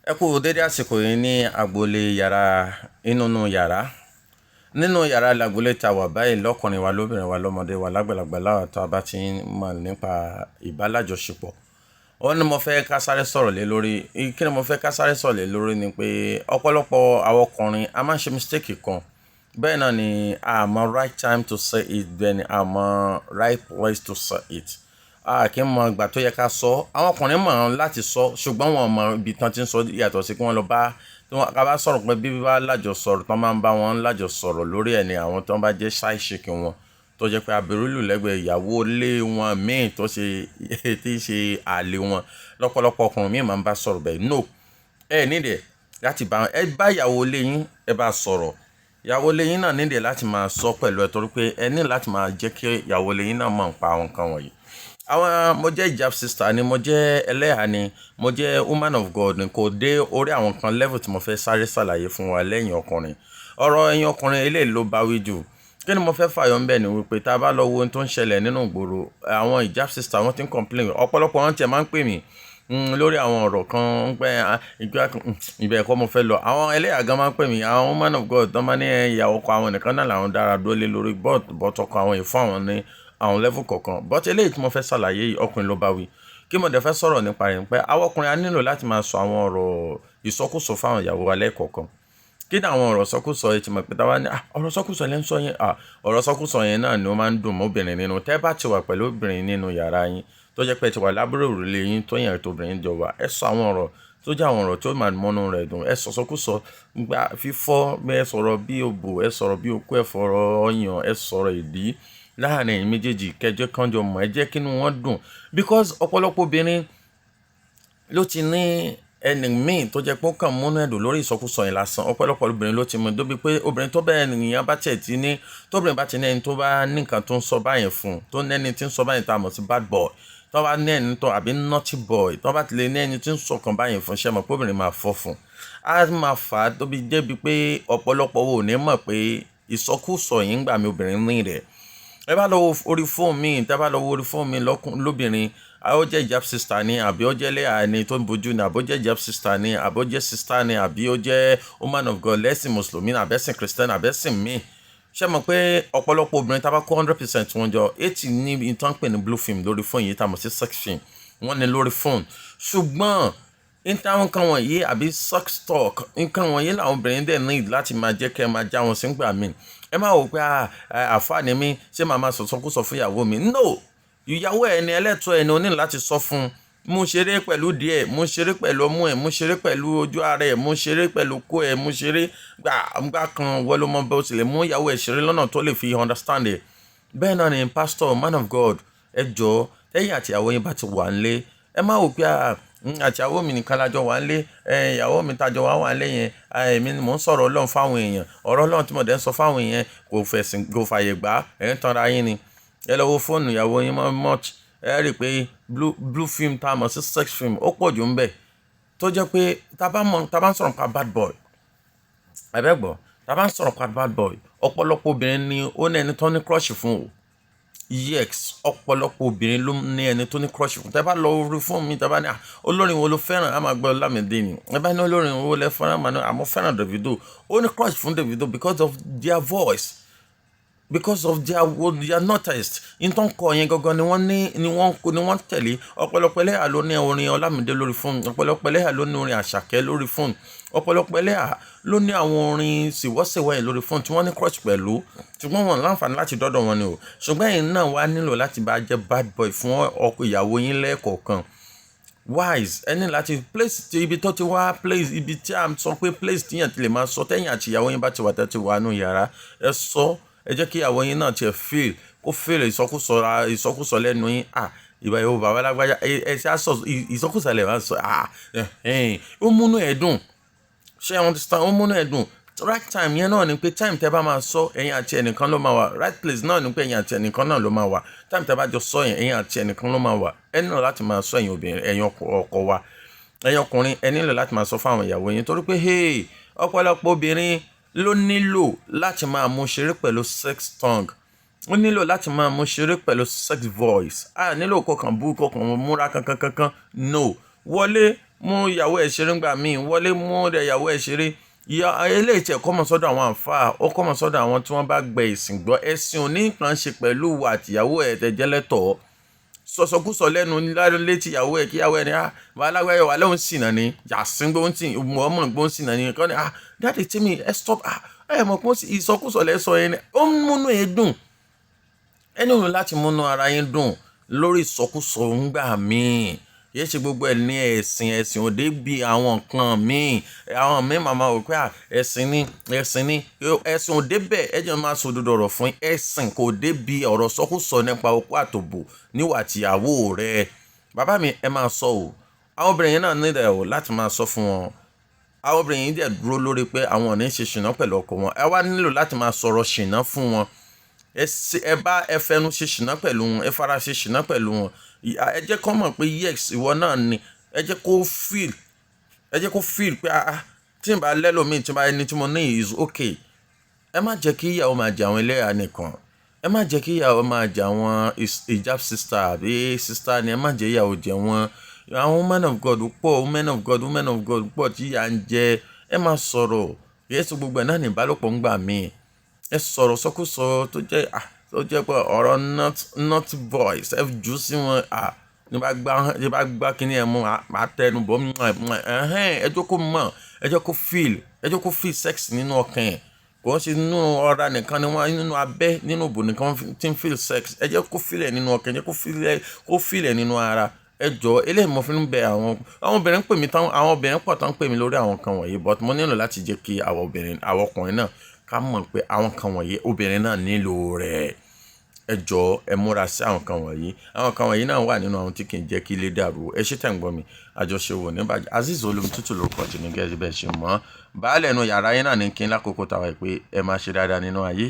Ẹ kú dédé àsìkò yìí ní agboolé yàrá inú yàrá. Nínú yàrá lágboolé ta wà báyìí lọ́kùnrin wa lóbìnrin wa lọ́mọdé wa lágbàlagbà láwa tá a bá ti mọ̀ nípa ìbálàjọṣepọ̀. Ó ní mo fẹ́ ká sáré sọ̀rọ̀ lé lórí. Kí ni mo fẹ́ ká sáré sọ̀rọ̀ lé lórí ni pé ọ̀pọ̀lọpọ̀ àwọn ọkùnrin a máa ń ṣe mistake kan. Bẹ́ẹ̀ náà ni a mọ right time to say it, bẹ́ẹ̀ ni a mọ right place to say it. A kì í mọ ìgbà tó yẹ ká sọ. Àwọn ọkùnrin mọ̀ láti sọ ṣùgbọ́n wọn mọ ibi tán ti ń sọ yàtọ̀ sí kí wọ́n lọ bá ká bá sọ̀rọ̀ pé bí bá lájọ sọ̀rọ̀ tán máa ń bá wọn lájọ sọ̀rọ̀ lórí ẹ̀ ni àwọn tó ń bá jẹ́ side chick wọn tó jẹ́ pé abirùlù lẹ́gbẹ̀ẹ́ ìyàwó ilé wọn míì tó ṣe tí í ṣe àlè wọn lọ́pọ̀lọpọ̀ ọkùnrin míì máa ń bá sọ̀rọ̀ bẹ́ẹ̀. No, ẹ nídìí láti bá ẹ bá ìyàwó ilé yín ẹ bá sọ̀rọ̀. Ìyàwó ilé yín náà nídìí láti máa sọ pẹ̀lú ẹ torí pé ẹ ní láti máa jẹ́ kí ìyàwó ilé yín náà mọ̀ nípa àwọn nǹkan wọ̀nyí. Mo jẹ́ hijab sister ni, mo jẹ́ ẹlẹ́hà ni, mo jẹ́ woman of God ni, kò dé orí àwọn kan level tí mo fẹ́ sáré ṣàlàyé fún wa lẹ́yìn ọkùnrin. Ọ̀rọ̀ ẹ̀yin ọkùnrin eléyìí ló bá wí jù. Kí ni mo fẹ́ fàyọ ńbẹ̀ ni wípé tá a bá lọ wo ohun tó ń ṣẹlẹ̀ nínú ìgboro, àwọn hijab sister wọ́n ti ń complain. Ọ̀pọ̀lọpọ̀ wọn tiẹ̀ máa ń pè mí lórí àwọn ọ̀rọ̀ kan pé ibẹ̀ kọ́ mo fẹ́ lọ. Àwọn ẹlẹ́hà gan máa ń pè mí, àwọn woman of God tó máa ní ìyàwó ọkọ àwọn nìkan náà làwọn dára dúró lé lórí bọ́ọ̀tù ọkọ àwọn ìfọ́ àwọn ní àwọn level kọ̀ọ̀kan. But eléyìí tí mo fẹ́ ṣàlàyé ọkùnrin ló bá wí. Kí mo dẹ̀ fẹ́ sọ̀rọ̀ nípa rẹ̀ pé àwọn ọkùnrin a nílò láti máa sọ àwọn ọ̀rọ̀ ìsọkúsọ fáwọn ìyàwó wa lẹ́ẹ̀kọ̀ọ̀kan. Kí ni àwọn ọ̀rọ̀ sọkúsọ yìí tí mo pè tá wá ní ọ̀rọ̀ sọkúsọ lẹ́ ń sọ yẹn ọ̀rọ̀ sọkúsọ yẹn náà ni ó máa ń dùn mọ́ obìnrin nínú. Tẹ́ bá ti wà pẹ̀lú obìnrin nínú yàrá yín tó jẹ́ pé ti wà lábúrò òrùlé yín tó yẹn tó obìnrin jọ wà, ẹ sọ àwọn ọ̀rọ̀ tó jẹ́ àwọn ọ̀rọ̀ tó máa mọ́nú rẹ̀ dùn. Ẹ sọ sọkúsọ gba fífọ́, ẹ sọ̀rọ̀ bí òbò, ẹ sọ̀rọ̀ bí okó ẹ̀fọ́ ọyàn, ẹ sọ̀rọ̀ ìdí láàrin ẹ̀yin méjèèjì kẹjọ kan jọ mọ̀ ẹ jẹ́ kí inú wọn dùn. Because ọ̀pọ̀lọpọ̀ obìnrin ló ti ní ẹni míì tó jẹ́ pé ó kàn múnú ẹ̀dùn lórí ìsọkúsọ yẹn lásán. Ọ̀pọ̀lọpọ̀ obìnrin ló ti mọ̀ dóbi pé obìnrin tó bẹ́ẹ̀ nìyẹn bá tiẹ̀ ti ní tóbìnrin bá ti ní ẹni tó bá ní nǹkan tó ń sọ báyẹn fún tó ní ẹni tí ń sọ báyẹn tá a mọ̀ sí bad boy tó bá ní ẹni tó àbí naughty boy tó bá ti lè ní ẹni tí ń sọ kan báyẹn fún ṣẹ́ mọ̀ pé obìnrin máa fọ́ fún. A máa fà á tóbi débi pé ọ̀pọ̀lọpọ̀ wo ní mọ̀ pé ìsọkúsọ yìí ń gbà mí obìnrin ní rẹ̀. Ẹ bá lọ wo orí fóònù mi, tẹ́ bá lọ wo orí fóònù mi lóbìnrin, ó jẹ́ hijab sister ni àbí ó jẹ́ ẹlẹ́hà ni tó ń bojú ni àbí ó jẹ́ hijab sister ni àbí ó jẹ́ sister ni àbí ó jẹ́ woman of God lẹ́sìn mùsùlùmí àbẹ́sìn Christian àbẹ́sìn mi. Ṣé mọ̀ pé ọ̀pọ̀lọpọ̀ obìnrin tá bá kó 100% wọn jọ 80 ní ìtàn pè ní blue film lórí fóònù yìí tá a mọ̀ sí sex film wọ́n ní lórí fóònù. Ṣùgbọ́n ìtàn nǹkan wọ̀nyí àbí sex talk nǹkan wọ̀nyí làwọn obìnrin dẹ̀ ní láti máa jẹ́ kẹ́ máa já wọn sí gbà mí. Ẹ má wò pé àfààní mi ṣé màá máa sọ̀sọ́kúsọ fún ìyàwó mi. No, ìyàwó ẹni ẹlẹ́tọ̀ọ́ ẹni o ní láti sọ fún. Mú ṣeré pẹ̀lú díẹ̀, mú ṣeré pẹ̀lú ọmú ẹ̀, mú ṣeré pẹ̀lú ojú ara ẹ̀, mú ṣeré pẹ̀lú kó ẹ̀, mú ṣeré gbà kan wọ́n ló mọ bó tilẹ̀ mú ìyàwó ẹ̀ ṣeré lọ́nà tó lè fi understand ẹ̀. Bẹ́ẹ̀ náà ni pastor, man of God, ẹ jọ̀ọ́ ẹ̀yin àti ìyàwó yín bá ti wà nílé ẹ má wò pé àti ìyàwó mi nìkan lájọ wà nílé ìyàwó mi tájọ wà nílé yẹn èmi ni mò ń sọ̀rọ̀ Ọlọ́run fáwọn èèyàn ọ̀rọ̀ Ọlọ́run tí mo dẹ̀ ń sọ fáwọn èèyàn kò fàyè gbà ẹ̀ ń tanra yín ni. Ẹ lọ wo fóònù ìyàwó yín much ẹ rí i pé blue film tá a mọ̀ sí sex film ó pọ̀ jù ń bẹ̀ tó jẹ́ pé tá bá ń sọ̀rọ̀ pa bad boy ẹ̀bẹ̀gbọ́ tá bá ń sọ̀rọ̀ pa bad boy ọ̀pọ̀lọpọ̀ obìnrin ni ó ní ẹni tó ní crush fún o. Yes, ọ̀pọ̀lọpọ̀ obìnrin ló ní ẹni tó ní crush fún. Tẹ́ bá lọ orí fóònù mi tẹ́ bá ní olórin wo ló fẹ́ràn á máa gbọ́ Ọlámídé ni. Ẹ bá ní olórin wo lẹ fẹ́ràn àmọ́ fẹ́ràn Davido. Ó ní crush fún Davido because of their voice, because of their noticed ìtàn kọ yẹn gangan ni wọ́n tẹ̀lé. Ọ̀pọ̀lọpọ̀ ẹlẹ́hà ló ní orin Ọlámídé lórí fóònù, ọ̀pọ̀lọpọ̀ ẹlẹ́hà ló ní orin Àṣàkẹ́ lórí fóònù, ọ̀pọ̀lọpọ̀ ẹlẹ́hà ló ní àwọn orin sìwọ́sẹ̀wọ́ yẹn lórí fóònù tí wọ́n ní crush pẹ̀lú ṣùgbọ́n wọn láǹfààní láti dọ́dọ̀ wọn ni o. Ṣùgbọ́n ẹ̀yin náà wá nílò láti bá jẹ́ bad boy fún ọkọ ìyàwó yín lẹ́ẹ̀kọ̀ọ̀kan. Wise ẹni láti place ibi tó ti wá place ibi tí a sọ pé place tíyàn ti lè máa sọ tẹ́yìn àti ìyàwó yín bá ti wà tẹ́tí wà nù yàrá ẹ sọ ẹ jẹ́ kí ìyàwó yín náà tiẹ̀ feel ìsọkúsọ lẹ́nu yín ìbá yóò bá wà lágbájá ẹ ṣe àṣọ ìsọkúsọ lẹ̀ máa sọ ó múnú ẹ̀ dùn. Ṣé ẹ understand? Ó múnú ẹ̀ dùn. Right time yẹn náà ni pé time tẹ́ bá máa sọ ẹ̀yin àti ẹnìkan ló máa wà. Right place náà ni pé ẹ̀yin àti ẹnìkan náà ló máa wà. Time tẹ́ bá jọ sọ yẹn ẹ̀yin àti ẹnìkan ló máa wà. Ẹ nílò láti máa sọ ẹ̀yin obìnrin ẹ̀yin ọkọ wa ẹ̀yin ọkùnrin ẹ nílò láti máa sọ fún àwọn ìyàwó yín torí pé ọ̀pọ̀lọpọ̀ obìnrin ló nílò láti máa mú ṣeré pẹ̀lú sex tongue. Ó nílò láti máa mú ṣeré pẹ̀lú sex voice. Nílò kọkàn bú kọkàn múra kankan. No, wọlé mú ìyàwó ẹ̀ ṣeré ńgbà míì, wọlé mú ìyàwó ẹ̀ ṣeré. Eléyìí tiẹ̀ kọ́mọ sọ́dọ̀ àwọn àǹfààní, ó kọ́mọ sọ́dọ̀ àwọn tí wọ́n bá gbẹ ìsìn gbọ́. Ẹ̀sìn ò ní nǹkan ṣe pẹ̀lú àtìyàwó ẹ̀ tẹ̀jẹ́lẹ́tọ̀ọ́. Sọ̀sọ̀kúsọ lẹ́nu létí ìyàwó ẹ̀ kí ìyàwó ẹ̀ ní alágbáyé wà lóun sì náà ni yàsín gbóhùn tì ọmọ gbóhùn sì náà ni kọ́ni dáàdì tí mi ẹ stop ẹ mọ̀ pé ìsọkúsọ lẹ́sọ yẹn ni ó ń múnú ẹ dùn. Ẹni òun láti múnú ara yín dùn lórí ìsọkúsọ ńgbà míì. Yẹ ṣe gbogbo ẹ̀ ní ẹ̀sìn òde bí àwọn nǹkan míì. Àwọn míì màmá wò pé ẹ̀sìn ni ẹ̀sìn òde bẹ́ẹ̀ ẹ jẹ́ máa sọ òdodo ọ̀rọ̀ fún yín. Ẹ̀sìn kò dé bí ọ̀rọ̀ sọkúsọ nípa okó àtòbò níwà tìyàwó rẹ̀. Bàbá mi ẹ máa sọ o. Àwọn obìnrin yẹn náà nílẹ̀ o láti máa sọ fún wọn. Àwọn obìnrin yìí dẹ̀ dúró lórí pé àwọn ò ní ṣe ṣìnà pẹ̀lú ọkọ wọn. Ẹ wá nílò láti máa sọ̀rọ̀ ṣìnà fún wọn. Ẹ bá ẹ fẹnu ṣe ṣìnà pẹ̀lú wọn, ẹ fara ṣe ṣìnà pẹ̀lú wọn. Ẹ jẹ́ kó mọ̀ pé yes ìwọ náà ni. Ẹ jẹ́ kó feel pé tí n bá lẹ́lòmíì tí n bá ẹni tí mo ní is okay. Ẹ má jẹ́ kí ìyàwó máa jẹ àwọn ẹlẹ́yà nìkan. Ẹ má jẹ́ kí ìyàwó máa jẹ àwọn hijab sister àbí sister ni. Ẹ má jẹ́ ìyàwó jẹ wọn. Àwọn women of God pọ̀ tí ìyà ń jẹ. Ẹ má sọ̀rọ̀. Yẹ́sù gbogbo ẹ̀ náà ní ìbálòpọ̀ ńgbà míì. Ẹ sọ̀rọ̀ sọkúsọ tó jẹ́ pé ọ̀rọ̀ not voice ẹ jù sí wọn. Ní bá gbá kíní ẹ mú máa tẹnu bọ́ ẹ jẹ́ kó mọ̀, ẹ jẹ́ kó feel sex nínú ọkàn ẹ̀. Kò ń ṣe nínú ọ̀rá nìkan ni wọ́n nínú abẹ́ nínú òbò nìkan tí ń feel sex. Ẹ jẹ́ kó feel ẹ̀ nínú ọkàn, ẹ jẹ́ kó feel ẹ̀ nínú ara. Ẹ jọ̀ọ́ eléyìí mo fi ń bẹ àwọn obìnrin pè mí tán, àwọn obìnrin pọ̀ tán pè mí lórí àwọn kan wọ̀nyí, but mo nílò láti jẹ́ kí àwọn ọkùnrin náà ká mọ̀ pé àwọn kan wọ̀nyí obìnrin náà nílò rẹ̀. Ẹ jọ̀ọ́ ẹ múra sí àwọn kan wọ̀nyí. Àwọn kan wọ̀nyí náà wà nínú àwọn tí kì í jẹ́ kí ilé dàrú. Ẹ ṣé tẹ̀ ń gbọ́ mi. Àjọṣe wò ní bàjẹ́. Azeez Olúmitútù lórúkọ tèmi gẹ́gẹ́ bẹ́ẹ̀ ṣe mọ̀. Baálẹ̀ inú yàrá yín náà ní kí n lákòókò tàwa pé ẹ máa ṣe dáadáa nínú ayé.